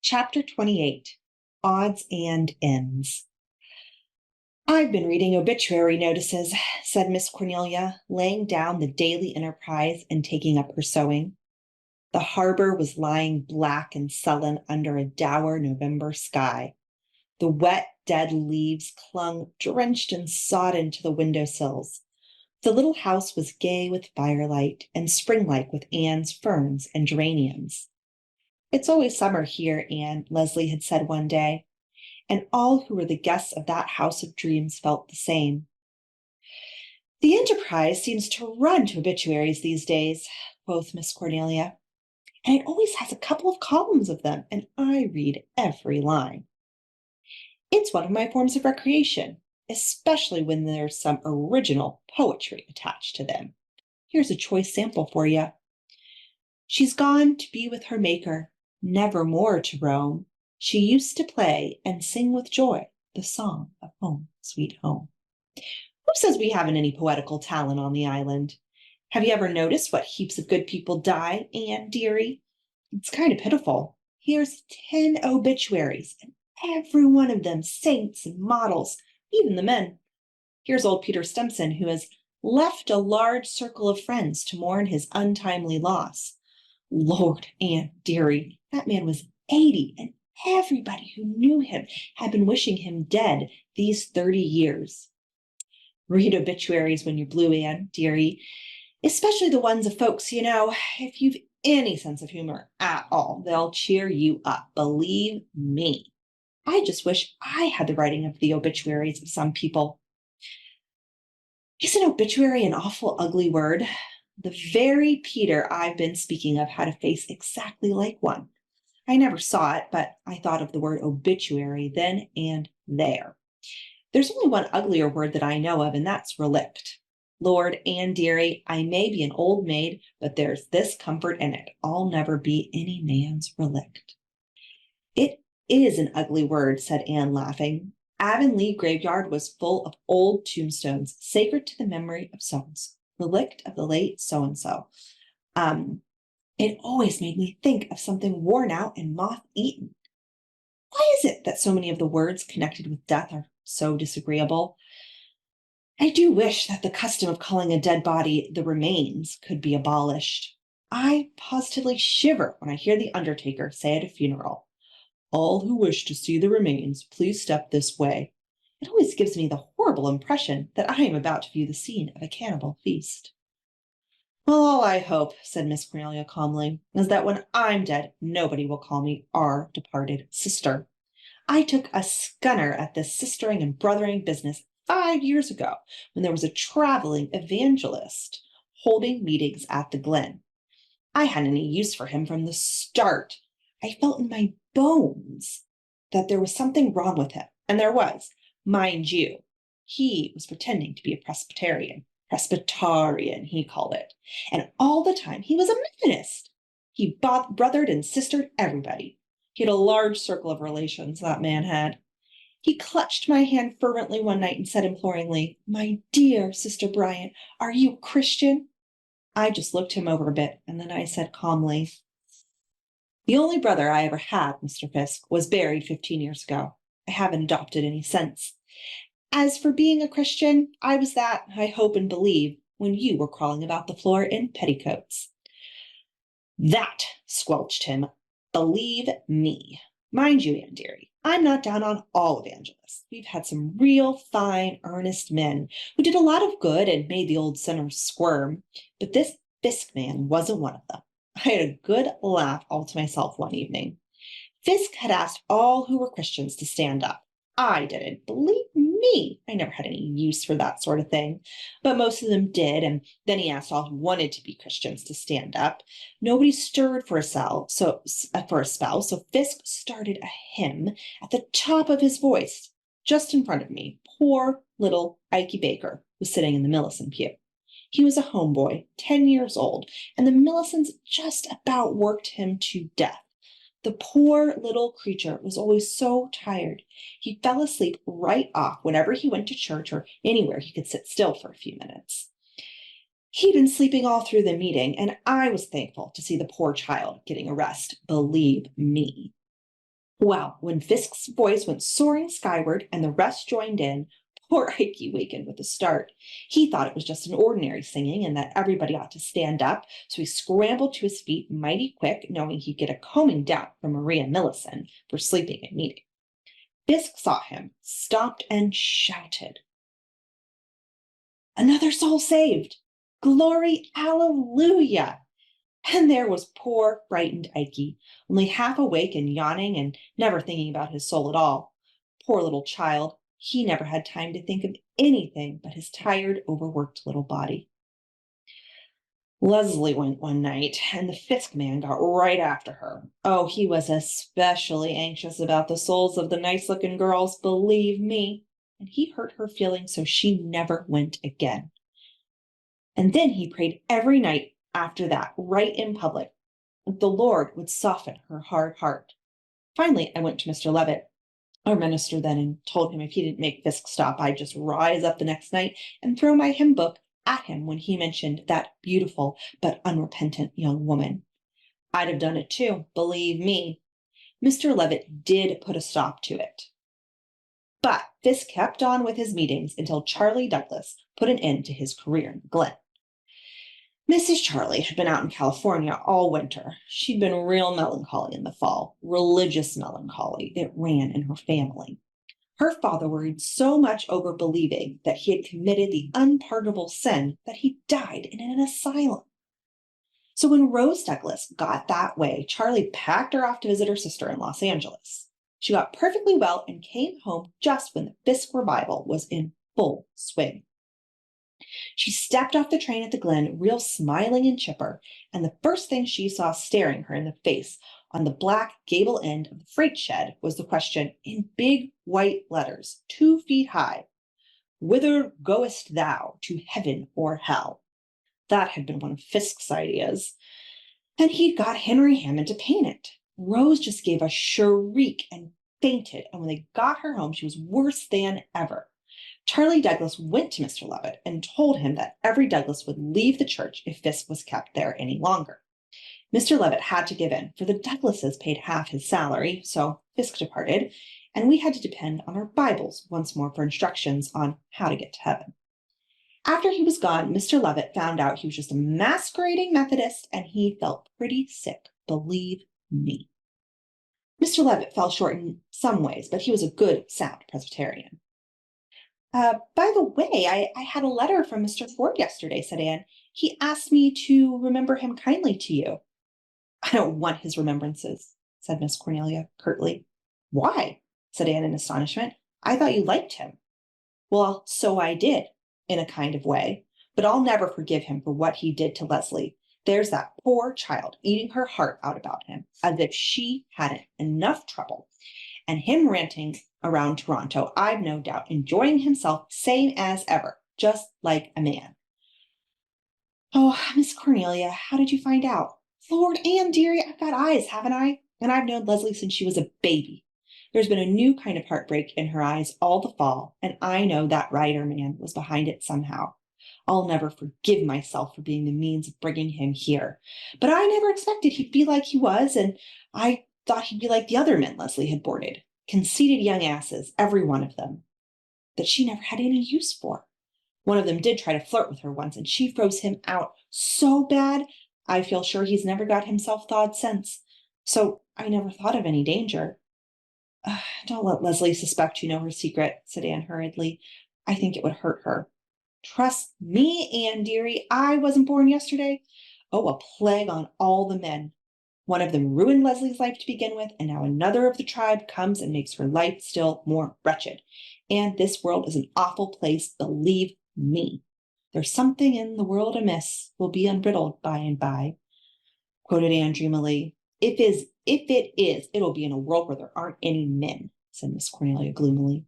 Chapter 28, Odds and Ends. I've been reading obituary notices, said Miss Cornelia, laying down the Daily Enterprise and taking up her sewing. The harbor was lying black and sullen under a dour November sky. The wet, dead leaves clung drenched and sodden to the windowsills. The little house was gay with firelight and springlike with Anne's ferns and geraniums. It's always summer here, Anne, Leslie had said one day, and all who were the guests of that house of dreams felt the same. The Enterprise seems to run to obituaries these days, quoth Miss Cornelia, and it always has a couple of columns of them, and I read every line. It's one of my forms of recreation, especially when there's some original poetry attached to them. Here's a choice sample for you. She's gone to be with her Maker, never more to roam. She used to play and sing with joy the song of Home, Sweet Home. Who says we haven't any poetical talent on the island? Have you ever noticed what heaps of good people die, Anne, dearie? It's kind of pitiful. Here's 10 obituaries, and every one of them saints and models, even the men. Here's old Peter Stimson, who has left a large circle of friends to mourn his untimely loss. Lord, Anne, dearie, that man was 80, and everybody who knew him had been wishing him dead these 30 years. Read obituaries when you're blue, Anne, dearie, especially the ones of folks you know. If you've any sense of humor at all, they'll cheer you up, believe me. I just wish I had the writing of the obituaries of some people. Isn't obituary an awful ugly word? The very Peter I've been speaking of had a face exactly like one. I never saw it, but I thought of the word obituary then and there. There's only one uglier word that I know of, and that's relict. Lord, Anne, dearie, I may be an old maid, but there's this comfort in it. I'll never be any man's relict. It is an ugly word, said Anne, laughing. Avonlea graveyard was full of old tombstones, sacred to the memory of so-and-so, relict of the late so-and-so. It always made me think of something worn out and moth-eaten. Why is it that so many of the words connected with death are so disagreeable? I do wish that the custom of calling a dead body the remains could be abolished. I positively shiver when I hear the undertaker say at a funeral, "All who wish to see the remains, please step this way." It always gives me the horrible impression that I am about to view the scene of a cannibal feast. Well, all I hope, said Miss Cornelia calmly, is that when I'm dead, nobody will call me our departed sister. I took a scunner at this sistering and brothering business 5 years ago when there was a traveling evangelist holding meetings at the Glen. I hadn't any use for him from the start. I felt in my bones that there was something wrong with him, and there was, mind you. He was pretending to be a Presbyterian, he called it, and all the time he was a Methodist. He brothered and sistered everybody. He had a large circle of relations, that man had. He clutched my hand fervently one night and said imploringly, "My dear Sister Bryant, are you a Christian?" I just looked him over a bit, and then I said calmly, "The only brother I ever had, Mr. Fiske, was buried 15 years ago. I haven't adopted any since. As for being a Christian, I was that, I hope and believe, when you were crawling about the floor in petticoats." That squelched him, believe me. Mind you, Anne dearie, I'm not down on all evangelists. We've had some real fine, earnest men who did a lot of good and made the old sinners squirm, but this Fiske man wasn't one of them. I had a good laugh all to myself one evening. Fiske had asked all who were Christians to stand up. I didn't. Believe me, I never had any use for that sort of thing. But most of them did, and then he asked all who wanted to be Christians to stand up. Nobody stirred for a spell, so Fiske started a hymn at the top of his voice, just in front of me. Poor little Ikey Baker was sitting in the Millicent pew. He was a homeboy, 10 years old, and the Millicents just about worked him to death. The poor little creature was always so tired. He fell asleep right off whenever he went to church or anywhere he could sit still for a few minutes. He'd been sleeping all through the meeting, and I was thankful to see the poor child getting a rest, believe me. Well, when Fisk's voice went soaring skyward and the rest joined in, poor Ikey wakened with a start. He thought it was just an ordinary singing and that everybody ought to stand up, so he scrambled to his feet mighty quick, knowing he'd get a combing down from Maria Millicent for sleeping at meeting. Fisk saw him, stopped, and shouted, "Another soul saved! Glory, hallelujah!" And there was poor, frightened Ikey, only half awake and yawning and never thinking about his soul at all. Poor little child, he never had time to think of anything but his tired, overworked little body. Leslie went one night, and the Fisk man got right after her. Oh, he was especially anxious about the souls of the nice-looking girls, believe me. And he hurt her feelings so she never went again. And then he prayed every night after that, right in public. The Lord would soften her hard heart. Finally, I went to Mr. Levitt, our minister then, and told him if he didn't make Fisk stop, I'd just rise up the next night and throw my hymn book at him when he mentioned that beautiful but unrepentant young woman. I'd have done it too, believe me. Mr. Levitt did put a stop to it. But Fisk kept on with his meetings until Charlie Douglas put an end to his career in the Glen. Mrs. Charlie had been out in California all winter. She'd been real melancholy in the fall, religious melancholy. It ran in her family. Her father worried so much over believing that he had committed the unpardonable sin that he died in an asylum. So when Rose Douglas got that way, Charlie packed her off to visit her sister in Los Angeles. She got perfectly well and came home just when the Fisk revival was in full swing. She stepped off the train at the Glen, real smiling and chipper, and the first thing she saw staring her in the face on the black gable end of the freight shed was the question in big white letters, 2 feet high, "Whither goest thou, to heaven or hell?" That had been one of Fisk's ideas, and he'd got Henry Hammond to paint it. Rose just gave a shriek and fainted, and when they got her home, she was worse than ever. Charlie Douglas went to Mr. Levitt and told him that every Douglas would leave the church if Fisk was kept there any longer. Mr. Levitt had to give in, for the Douglases paid half his salary, so Fisk departed, and we had to depend on our Bibles once more for instructions on how to get to heaven. After he was gone, Mr. Levitt found out he was just a masquerading Methodist, and he felt pretty sick, believe me. Mr. Levitt fell short in some ways, but he was a good, sound Presbyterian. By the way, I had a letter from Mr. Ford yesterday, said Anne. He asked me to remember him kindly to you. I don't want his remembrances, said Miss Cornelia curtly. Why? Said Anne in astonishment. I thought you liked him. Well, so I did, in a kind of way, but I'll never forgive him for what he did to Leslie. There's that poor child eating her heart out about him, as if she hadn't enough trouble. And him ranting around Toronto, I've no doubt, enjoying himself same as ever, just like a man. Oh, Miss Cornelia, how did you find out? Lord, Anne, dearie, I've got eyes, haven't I? And I've known Leslie since she was a baby. There's been a new kind of heartbreak in her eyes all the fall, and I know that Ryder man was behind it somehow. I'll never forgive myself for being the means of bringing him here. But I never expected he'd be like he was, and I thought he'd be like the other men Leslie had boarded. Conceited young asses, every one of them, that she never had any use for. One of them did try to flirt with her once, and she froze him out so bad, I feel sure he's never got himself thawed since. So I never thought of any danger. Don't let Leslie suspect you know her secret, said Anne hurriedly. I think it would hurt her. Trust me, Anne, dearie, I wasn't born yesterday. Oh, a plague on all the men. One of them ruined Leslie's life to begin with, and now another of the tribe comes and makes her life still more wretched. And this world is an awful place, believe me. There's something in the world amiss, will be unriddled by and by, quoted Anne dreamily. If it is, it'll be in a world where there aren't any men, said Miss Cornelia gloomily.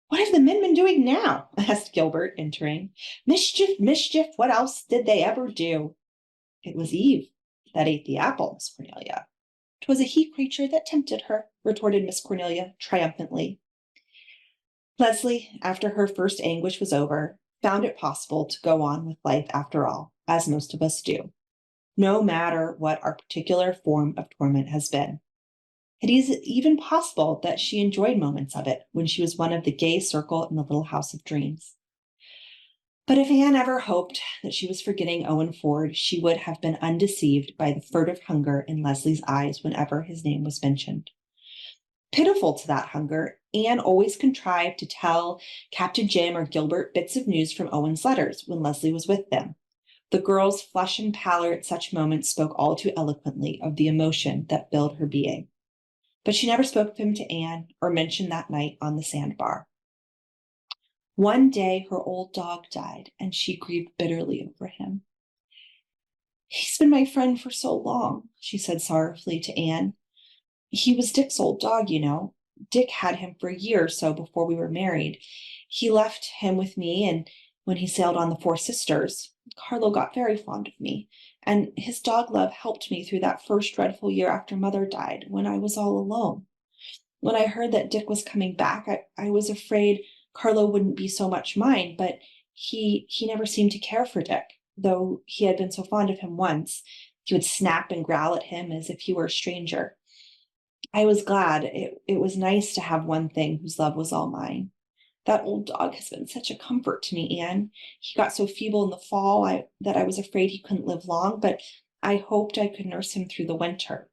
What have the men been doing now? Asked Gilbert, entering. Mischief, mischief, what else did they ever do? It was Eve that ate the apple, Miss Cornelia. 'Twas a he creature that tempted her, retorted Miss Cornelia triumphantly. Leslie, after her first anguish was over, found it possible to go on with life after all, as most of us do, no matter what our particular form of torment has been. It is even possible that she enjoyed moments of it when she was one of the gay circle in the little house of dreams. But if Anne ever hoped that she was forgetting Owen Ford, she would have been undeceived by the furtive hunger in Leslie's eyes whenever his name was mentioned. Pitiful to that hunger, Anne always contrived to tell Captain Jim or Gilbert bits of news from Owen's letters when Leslie was with them. The girl's flush and pallor at such moments spoke all too eloquently of the emotion that filled her being. But she never spoke of him to Anne or mentioned that night on the sandbar. One day her old dog died, and she grieved bitterly over him. "He's been my friend for so long," she said sorrowfully to Anne. "He was Dick's old dog, you know. Dick had him for a year or so before we were married. He left him with me, and when he sailed on the Four Sisters, Carlo got very fond of me, and his dog love helped me through that first dreadful year after Mother died, when I was all alone. When I heard that Dick was coming back, I was afraid Carlo wouldn't be so much mine, but he never seemed to care for Dick, though he had been so fond of him once. He would snap and growl at him as if he were a stranger. I was glad. It was nice to have one thing whose love was all mine. That old dog has been such a comfort to me, Anne. He got so feeble in the fall that I was afraid he couldn't live long, but I hoped I could nurse him through the winter.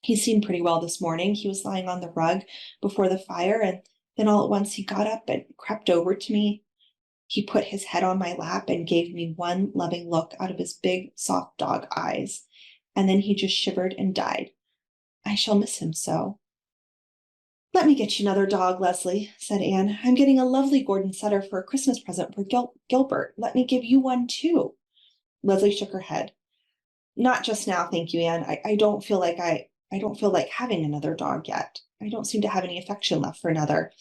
He seemed pretty well this morning. He was lying on the rug before the fire, and then all at once he got up and crept over to me. He put his head on my lap and gave me one loving look out of his big, soft dog eyes, and then he just shivered and died. I shall miss him so." "Let me get you another dog, Leslie," said Anne. "I'm getting a lovely Gordon setter for a Christmas present for Gilbert. Let me give you one, too." Leslie shook her head. "Not just now, thank you, Anne. I don't feel like I don't feel like having another dog yet. I don't seem to have any affection left for another.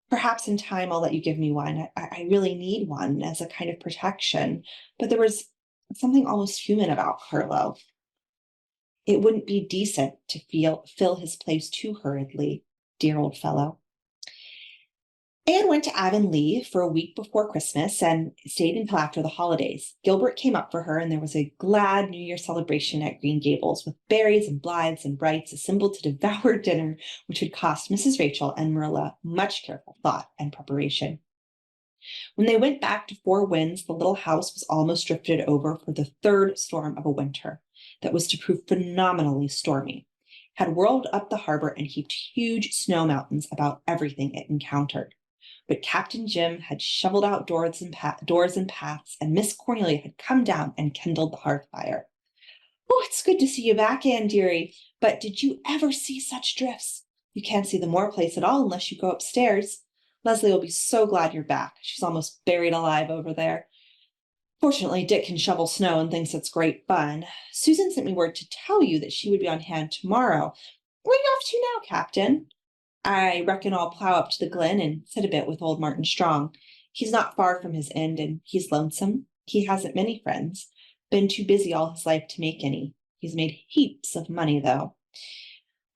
Perhaps in time I'll let you give me one. I really need one as a kind of protection. But there was something almost human about Carlo. It wouldn't be decent to fill his place too hurriedly. Dear old fellow." Anne went to Avonlea for a week before Christmas and stayed until after the holidays. Gilbert came up for her, and there was a glad New Year celebration at Green Gables, with berries and blithes and Brights assembled to devour dinner, which had cost Mrs. Rachel and Marilla much careful thought and preparation. When they went back to Four Winds, the little house was almost drifted over for the third storm of a winter that was to prove phenomenally stormy, had whirled up the harbor and heaped huge snow mountains about everything it encountered. But Captain Jim had shoveled out doors and paths, and Miss Cornelia had come down and kindled the hearth fire. "Oh, it's good to see you back, Anne dearie. But did you ever see such drifts? You can't see the Moore place at all unless you go upstairs. Leslie will be so glad you're back. She's almost buried alive over there. Fortunately, Dick can shovel snow and thinks it's great fun. Susan sent me word to tell you that she would be on hand tomorrow. Where are you off to now, Captain?" "I reckon I'll plow up to the Glen and sit a bit with old Martin Strong. He's not far from his end, and he's lonesome. He hasn't many friends. Been too busy all his life to make any. He's made heaps of money, though.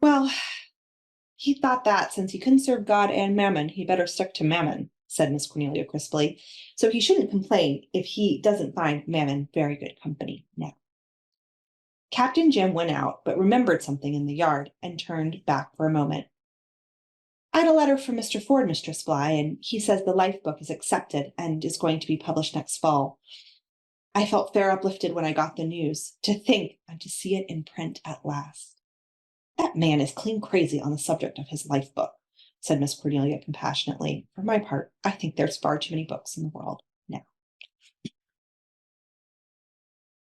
Well, he thought that since he couldn't serve God and Mammon, he better stick to Mammon," said Miss Cornelia crisply. "So he shouldn't complain if he doesn't find Mammon very good company now." Captain Jim went out, but remembered something in the yard and turned back for a moment. "I had a letter from Mr. Ford, Mistress Bly, and he says the life book is accepted and is going to be published next fall. I felt fair uplifted when I got the news. To think and to see it in print at last." "That man is clean crazy on the subject of his life book," said Miss Cornelia compassionately. "For my part, I think there's far too many books in the world."